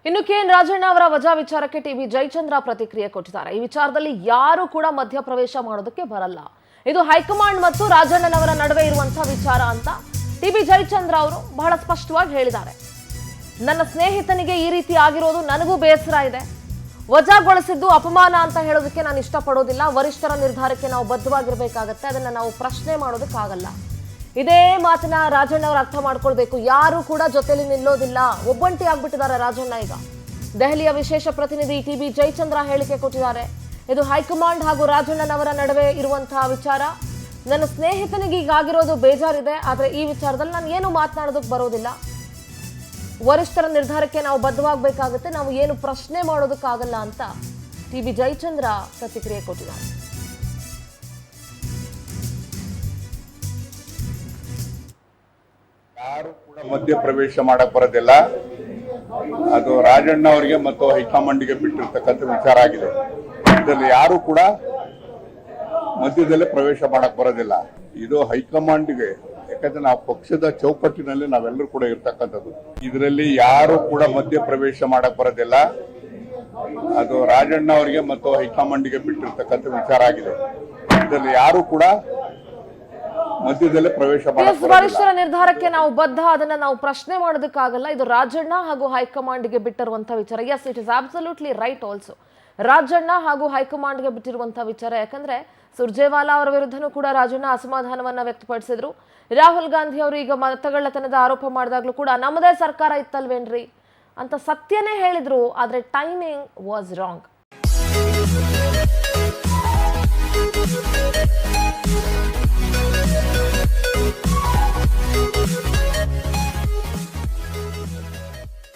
ಇನ್ನು ಕೆಎನ್ ರಾಜಣ್ಣ ಅವರ ವಜಾ ವಿಚಾರಕ್ಕೆ ಟಿಬಿ ಜಯಚಂದ್ರ ಪ್ರತಿಕ್ರಿಯೆ ಕೊಟ್ಟಿದ್ದಾರೆ. ಈ ವಿಚಾರದಲ್ಲಿ ಯಾರು ಕೂಡ ಮಧ್ಯಪ್ರವೇಶ ಮಾಡೋದಕ್ಕೆ ಬರಲ್ಲ. ಇದು ಹೈಕಮಾಂಡ್ ಮತ್ತು ರಾಜಣ್ಣನವರ ನಡುವೆ ಇರುವಂತಹ ವಿಚಾರ ಅಂತ ಟಿಬಿ ಜಯಚಂದ್ರ ಅವರು ಬಹಳ ಸ್ಪಷ್ಟವಾಗಿ ಹೇಳಿದ್ದಾರೆ. ನನ್ನ ಸ್ನೇಹಿತನಿಗೆ ಈ ರೀತಿ ಆಗಿರೋದು ನನಗೂ ಬೇಸರ ಇದೆ. ವಜಾಗೊಳಿಸಿದ್ದು ಅಪಮಾನ ಅಂತ ಹೇಳೋದಕ್ಕೆ ನಾನು ಇಷ್ಟಪಡೋದಿಲ್ಲ. ವರಿಷ್ಠರ ನಿರ್ಧಾರಕ್ಕೆ ನಾವು ಬದ್ಧವಾಗಿರ್ಬೇಕಾಗತ್ತೆ. ಅದನ್ನ ನಾವು ಪ್ರಶ್ನೆ ಮಾಡೋದಕ್ಕಾಗಲ್ಲ. ಇದೇ ಮಾತನ್ನ ರಾಜಣ್ಣ ಅವರು ಅರ್ಥ ಮಾಡ್ಕೊಳ್ಬೇಕು. ಯಾರು ಕೂಡ ಜೊತೆಲಿ ನಿಲ್ಲೋದಿಲ್ಲ. ಒಬ್ಬಂಟಿ ಆಗ್ಬಿಟ್ಟಿದ್ದಾರೆ ರಾಜಣ್ಣ. ಈಗ ದೆಹಲಿಯ ವಿಶೇಷ ಪ್ರತಿನಿಧಿ ಟಿಬಿ ಜಯಚಂದ್ರ ಹೇಳಿಕೆ ಕೊಟ್ಟಿದ್ದಾರೆ. ಇದು ಹೈಕಮಾಂಡ್ ಹಾಗೂ ರಾಜಣ್ಣನವರ ನಡುವೆ ಇರುವಂತಹ ವಿಚಾರ. ನನ್ನ ಸ್ನೇಹಿತನಿಗೆ ಈಗಾಗಿರೋದು ಬೇಜಾರಿದೆ. ಆದ್ರೆ ಈ ವಿಚಾರದಲ್ಲಿ ನಾನು ಏನು ಮಾತನಾಡೋದಕ್ಕೆ ಬರೋದಿಲ್ಲ. ವರಿಷ್ಠರ ನಿರ್ಧಾರಕ್ಕೆ ನಾವು ಬದ್ಧವಾಗಬೇಕಾಗುತ್ತೆ. ನಾವು ಏನು ಪ್ರಶ್ನೆ ಮಾಡೋದಕ್ಕಾಗಲ್ಲ ಅಂತ ಟಿಬಿ ಜಯಚಂದ್ರ ಪ್ರತಿಕ್ರಿಯೆ ಕೊಟ್ಟಿದ್ದಾರೆ. ಯಾರು ಕೂಡ ಮಧ್ಯಪ್ರವೇಶ ಮಾಡಕ್ ಬರೋದಿಲ್ಲ. ಅದು ರಾಜಣ್ಣ ಅವರಿಗೆ ಮತ್ತು ಹೈಕಮಾಂಡ್ಗೆ ಬಿಟ್ಟಿರ್ತಕ್ಕಂಥ ವಿಚಾರ ಆಗಿದೆ. ಇದರಲ್ಲಿ ಯಾರು ಕೂಡ ಮಧ್ಯದಲ್ಲೇ ಪ್ರವೇಶ ಮಾಡಕ್ ಬರೋದಿಲ್ಲ. ಇದು ಹೈಕಮಾಂಡ್ಗೆ, ಯಾಕಂದ್ರೆ ನಾವು ಪಕ್ಷದ ಚೌಕಟ್ಟಿನಲ್ಲಿ ನಾವೆಲ್ಲರೂ ಕೂಡ ಇರ್ತಕ್ಕಂಥದ್ದು. ಇದರಲ್ಲಿ ಯಾರು ಕೂಡ ಮಧ್ಯಪ್ರವೇಶ ಮಾಡಕ್ ಬರೋದಿಲ್ಲ. ಅದು ರಾಜಣ್ಣ ಅವರಿಗೆ ಮತ್ತು ಹೈಕಮಾಂಡ್ಗೆ ಬಿಟ್ಟಿರ್ತಕ್ಕಂಥ ವಿಚಾರ ಆಗಿದೆ. ಇದರಲ್ಲಿ ಯಾರು ಕೂಡ ಮಧ್ಯದಲ್ಲೇ ಪ್ರವೇಶ ವರಿಷ್ಠರ ನಿರ್ಧಾರಕ್ಕೆ ನಾವು ಬದ್ಧ. ಅದನ್ನ ನಾವು ಪ್ರಶ್ನೆ ಮಾಡೋದಕ್ಕಾಗಲ್ಲ. ಇದು ರಾಜಣ್ಣ ಹಾಗೂ ಹೈಕಮಾಂಡ್ಗೆ ಬಿಟ್ಟಿರುವಂತಹ ವಿಚಾರ. Yes, it is absolutely right. Also Rajanna ಹಾಗೂ ಹೈಕಮಾಂಡ್ಗೆ ಬಿಟ್ಟಿರುವಂತಹ ವಿಚಾರ. ಯಾಕಂದ್ರೆ ಸುರ್ಜೇವಾಲಾ ಅವರ ವಿರುದ್ಧನೂ ಕೂಡ ರಾಜಣ್ಣ ಅಸಮಾಧಾನವನ್ನ ವ್ಯಕ್ತಪಡಿಸಿದ್ರು. ರಾಹುಲ್ ಗಾಂಧಿ ಅವರು ಈಗ ಮತಗಳ್ಳತನದ ಆರೋಪ ಮಾಡಿದಾಗ್ಲೂ ಕೂಡ ನಮ್ಮದೇ ಸರ್ಕಾರ ಇತ್ತಲ್ವೇನ್ರಿ ಅಂತ ಸತ್ಯನೇ ಹೇಳಿದ್ರು. ಆದ್ರೆ ಟೈಮಿಂಗ್ ವಾಸ್ ರಾಂಗ್.